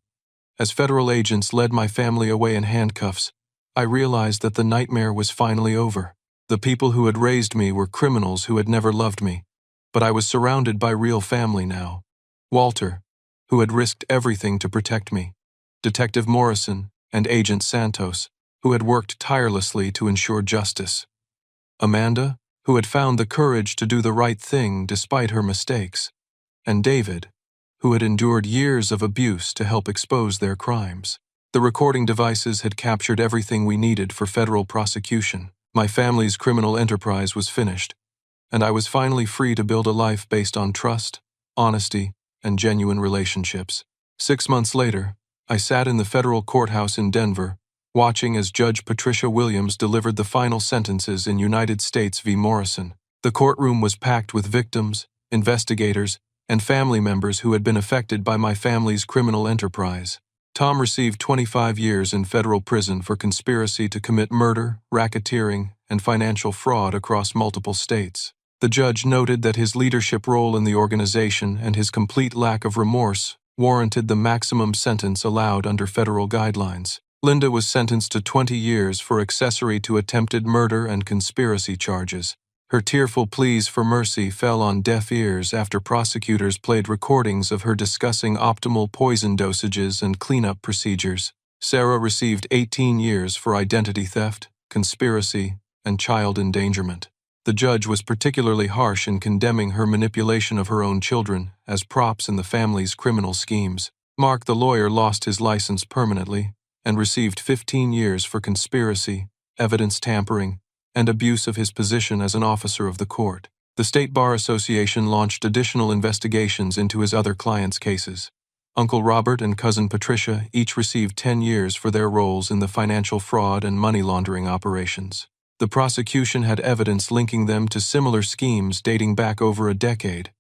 As federal agents led my family away in handcuffs, I realized that the nightmare was finally over. The people who had raised me were criminals who had never loved me, but I was surrounded by real family now. Walter, who had risked everything to protect me, Detective Morrison, and Agent Santos, who had worked tirelessly to ensure justice. Amanda, who had found the courage to do the right thing despite her mistakes, and David, who had endured years of abuse to help expose their crimes. The recording devices had captured everything we needed for federal prosecution. My family's criminal enterprise was finished, and I was finally free to build a life based on trust, honesty, and genuine relationships. 6 months later, I sat in the federal courthouse in Denver, watching as Judge Patricia Williams delivered the final sentences in United States v. Morrison. The courtroom was packed with victims, investigators, and family members who had been affected by my family's criminal enterprise. Tom received 25 years in federal prison for conspiracy to commit murder, racketeering, and financial fraud across multiple states. The judge noted that his leadership role in the organization and his complete lack of remorse warranted the maximum sentence allowed under federal guidelines. Linda was sentenced to 20 years for accessory to attempted murder and conspiracy charges. Her tearful pleas for mercy fell on deaf ears after prosecutors played recordings of her discussing optimal poison dosages and cleanup procedures. Sarah received 18 years for identity theft, conspiracy, and child endangerment. The judge was particularly harsh in condemning her manipulation of her own children as props in the family's criminal schemes. Mark the lawyer lost his license permanently and received 15 years for conspiracy, evidence tampering, and abuse of his position as an officer of the court. The State Bar Association launched additional investigations into his other clients' cases. Uncle Robert and Cousin Patricia each received 10 years for their roles in the financial fraud and money laundering operations. The prosecution had evidence linking them to similar schemes dating back over a decade.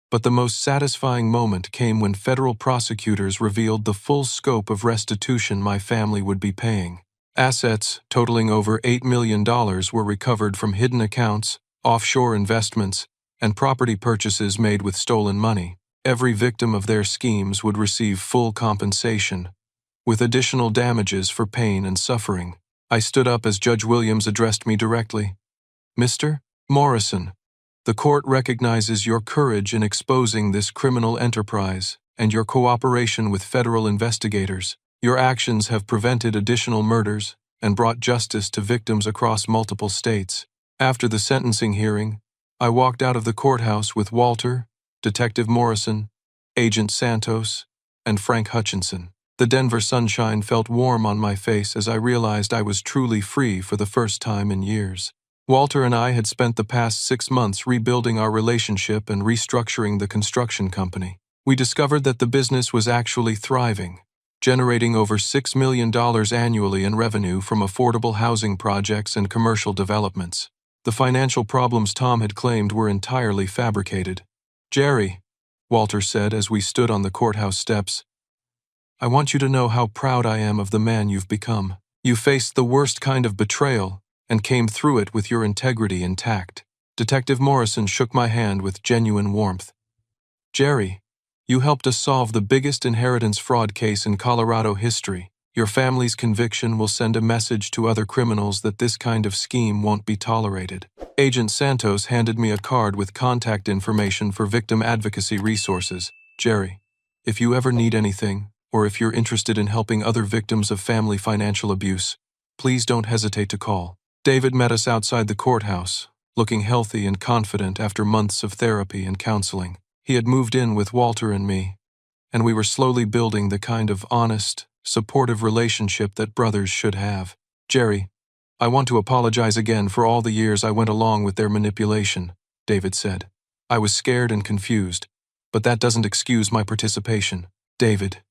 But the most satisfying moment came when federal prosecutors revealed the full scope of restitution my family would be paying. Assets totaling over $8 million were recovered from hidden accounts, offshore investments, and property purchases made with stolen money. Every victim of their schemes would receive full compensation, with additional damages for pain and suffering. I stood up as Judge Williams addressed me directly. Mr. Morrison, the court recognizes your courage in exposing this criminal enterprise and your cooperation with federal investigators. Your actions have prevented additional murders and brought justice to victims across multiple states. After the sentencing hearing, I walked out of the courthouse with Walter, Detective Morrison, Agent Santos, and Frank Hutchinson. The Denver sunshine felt warm on my face as I realized I was truly free for the first time in years. Walter and I had spent the past 6 months rebuilding our relationship and restructuring the construction company. We discovered that the business was actually thriving, generating over $6 million annually in revenue from affordable housing projects and commercial developments. The financial problems Tom had claimed were entirely fabricated. "Jerry," Walter said as we stood on the courthouse steps, "I want you to know how proud I am of the man you've become. You faced the worst kind of betrayal and came through it with your integrity intact." Detective Morrison shook my hand with genuine warmth. "Jerry, you helped us solve the biggest inheritance fraud case in Colorado history. Your family's conviction will send a message to other criminals that this kind of scheme won't be tolerated." Agent Santos handed me a card with contact information for victim advocacy resources. "Jerry, if you ever need anything, or if you're interested in helping other victims of family financial abuse, please don't hesitate to call." David met us outside the courthouse, looking healthy and confident after months of therapy and counseling. He had moved in with Walter and me, and we were slowly building the kind of honest, supportive relationship that brothers should have. "Jerry, I want to apologize again for all the years I went along with their manipulation," David said. "I was scared and confused, but that doesn't excuse my participation." "David,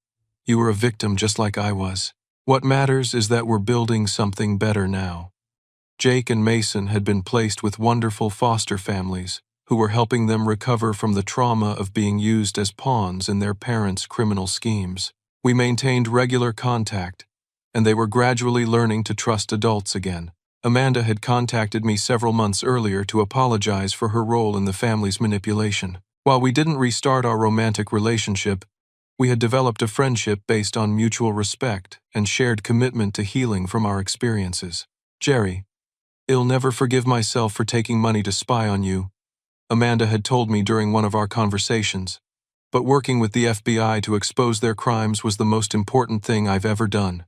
you were a victim just like I was. What matters is that we're building something better now." Jake and Mason had been placed with wonderful foster families who were helping them recover from the trauma of being used as pawns in their parents' criminal schemes. We maintained regular contact, and they were gradually learning to trust adults again. Amanda had contacted me several months earlier to apologize for her role in the family's manipulation. While we didn't restart our romantic relationship, we had developed a friendship based on mutual respect and shared commitment to healing from our experiences. "Jerry, I'll never forgive myself for taking money to spy on you," Amanda had told me during one of our conversations. "But working with the FBI to expose their crimes was the most important thing I've ever done."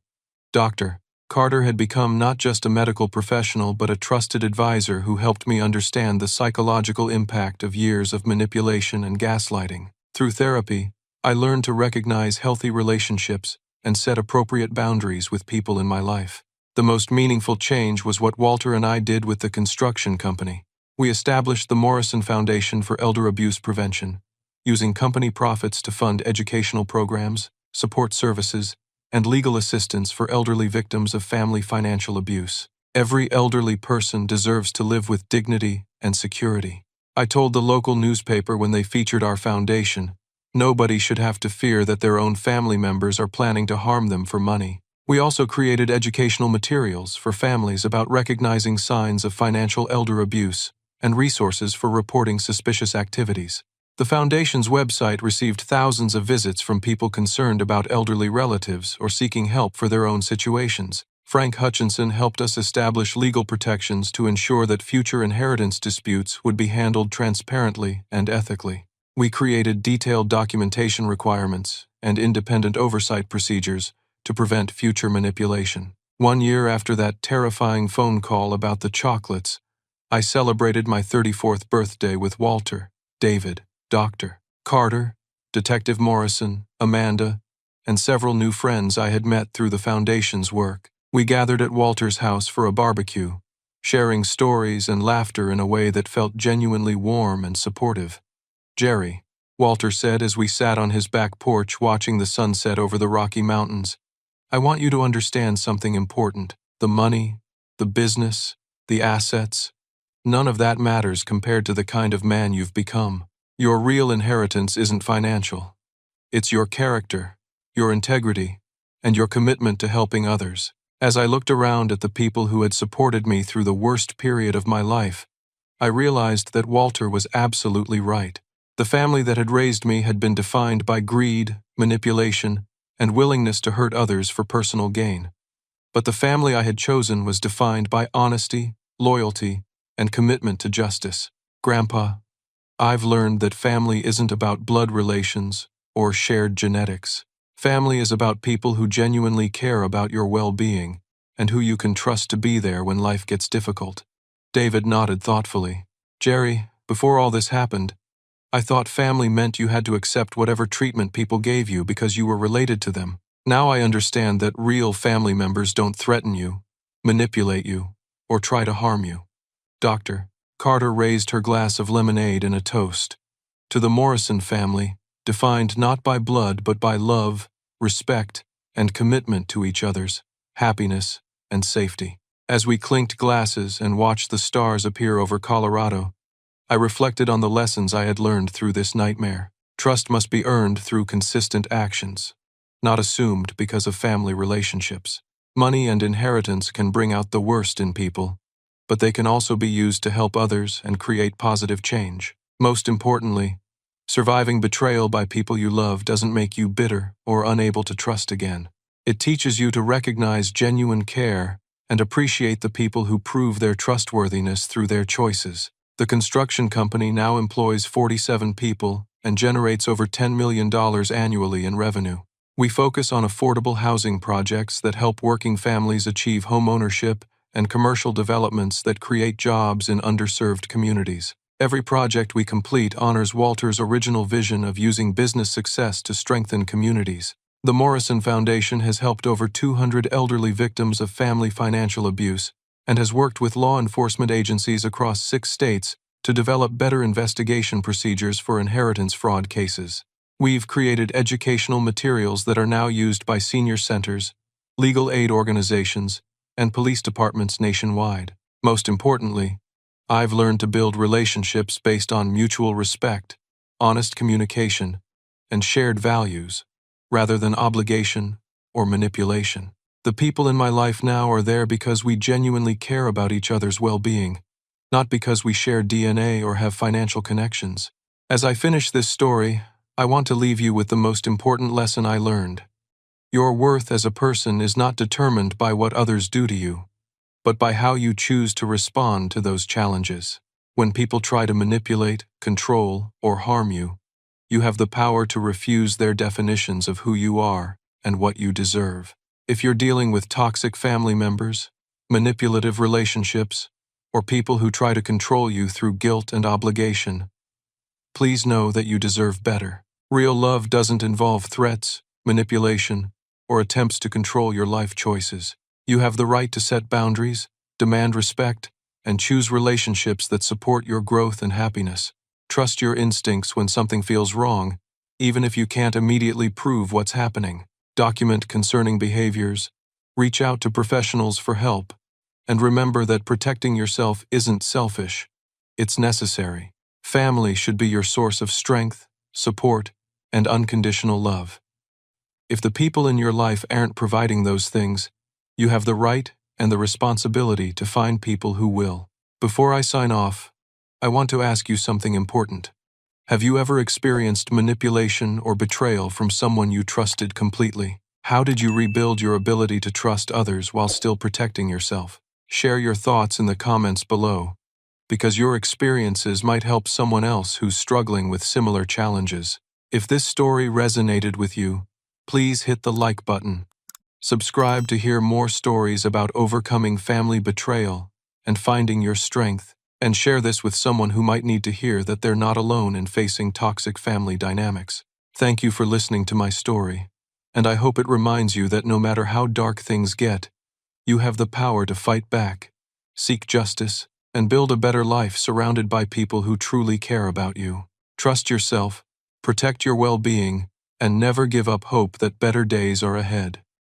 Dr. Carter had become not just a medical professional but a trusted advisor who helped me understand the psychological impact of years of manipulation and gaslighting. Through therapy, I learned to recognize healthy relationships and set appropriate boundaries with people in my life. The most meaningful change was what Walter and I did with the construction company. We established the Morrison Foundation for Elder Abuse Prevention, using company profits to fund educational programs, support services, and legal assistance for elderly victims of family financial abuse. Every elderly person deserves to live with dignity and security. I told the local newspaper when they featured our foundation, nobody should have to fear that their own family members are planning to harm them for money. We also created educational materials for families about recognizing signs of financial elder abuse and resources for reporting suspicious activities. The Foundation's website received thousands of visits from people concerned about elderly relatives or seeking help for their own situations. Frank Hutchinson helped us establish legal protections to ensure that future inheritance disputes would be handled transparently and ethically. We created detailed documentation requirements and independent oversight procedures to prevent future manipulation. 1 year after that terrifying phone call about the chocolates, I celebrated my 34th birthday with Walter, David, Dr. Carter, Detective Morrison, Amanda, and several new friends I had met through the Foundation's work. We gathered at Walter's house for a barbecue, sharing stories and laughter in a way that felt genuinely warm and supportive. "Jerry," Walter said as we sat on his back porch watching the sunset over the Rocky Mountains, "I want you to understand something important. The money, the business, the assets, none of that matters compared to the kind of man you've become. Your real inheritance isn't financial. It's your character, your integrity, and your commitment to helping others." As I looked around at the people who had supported me through the worst period of my life, I realized that Walter was absolutely right. The family that had raised me had been defined by greed, manipulation, and willingness to hurt others for personal gain. But the family I had chosen was defined by honesty, loyalty, and commitment to justice. Grandpa, I've learned that family isn't about blood relations or shared genetics. Family is about people who genuinely care about your well-being and who you can trust to be there when life gets difficult. David nodded thoughtfully. Jerry, before all this happened, I thought family meant you had to accept whatever treatment people gave you because you were related to them. Now I understand that real family members don't threaten you, manipulate you, or try to harm you. Doctor, Carter raised her glass of lemonade in a toast. To the Morrison family, defined not by blood but by love, respect, and commitment to each other's happiness and safety. As we clinked glasses and watched the stars appear over Colorado, I reflected on the lessons I had learned through this nightmare. Trust must be earned through consistent actions, not assumed because of family relationships. Money and inheritance can bring out the worst in people, but they can also be used to help others and create positive change. Most importantly, surviving betrayal by people you love doesn't make you bitter or unable to trust again. It teaches you to recognize genuine care and appreciate the people who prove their trustworthiness through their choices. The construction company now employs 47 people and generates over $10 million annually in revenue. We focus on affordable housing projects that help working families achieve homeownership and commercial developments that create jobs in underserved communities. Every project we complete honors Walter's original vision of using business success to strengthen communities. The Morrison Foundation has helped over 200 elderly victims of family financial abuse and has worked with law enforcement agencies across 6 states to develop better investigation procedures for inheritance fraud cases. We've created educational materials that are now used by senior centers, legal aid organizations, and police departments nationwide. Most importantly, I've learned to build relationships based on mutual respect, honest communication, and shared values, rather than obligation or manipulation. The people in my life now are there because we genuinely care about each other's well-being, not because we share DNA or have financial connections. As I finish this story, I want to leave you with the most important lesson I learned. Your worth as a person is not determined by what others do to you, but by how you choose to respond to those challenges. When people try to manipulate, control, or harm you, you have the power to refuse their definitions of who you are and what you deserve. If you're dealing with toxic family members, manipulative relationships, or people who try to control you through guilt and obligation, please know that you deserve better. Real love doesn't involve threats, manipulation, or attempts to control your life choices. You have the right to set boundaries, demand respect, and choose relationships that support your growth and happiness. Trust your instincts when something feels wrong, even if you can't immediately prove what's happening. Document concerning behaviors, reach out to professionals for help, and remember that protecting yourself isn't selfish, it's necessary. Family should be your source of strength, support, and unconditional love. If the people in your life aren't providing those things, you have the right and the responsibility to find people who will. Before I sign off, I want to ask you something important. Have you ever experienced manipulation or betrayal from someone you trusted completely? How did you rebuild your ability to trust others while still protecting yourself? Share your thoughts in the comments below, because your experiences might help someone else who's struggling with similar challenges. If this story resonated with you, please hit the like button. Subscribe to hear more stories about overcoming family betrayal and finding your strength, and share this with someone who might need to hear that they're not alone in facing toxic family dynamics. Thank you for listening to my story, and I hope it reminds you that no matter how dark things get, you have the power to fight back, seek justice, and build a better life surrounded by people who truly care about you. Trust yourself, protect your well-being, and never give up hope that better days are ahead.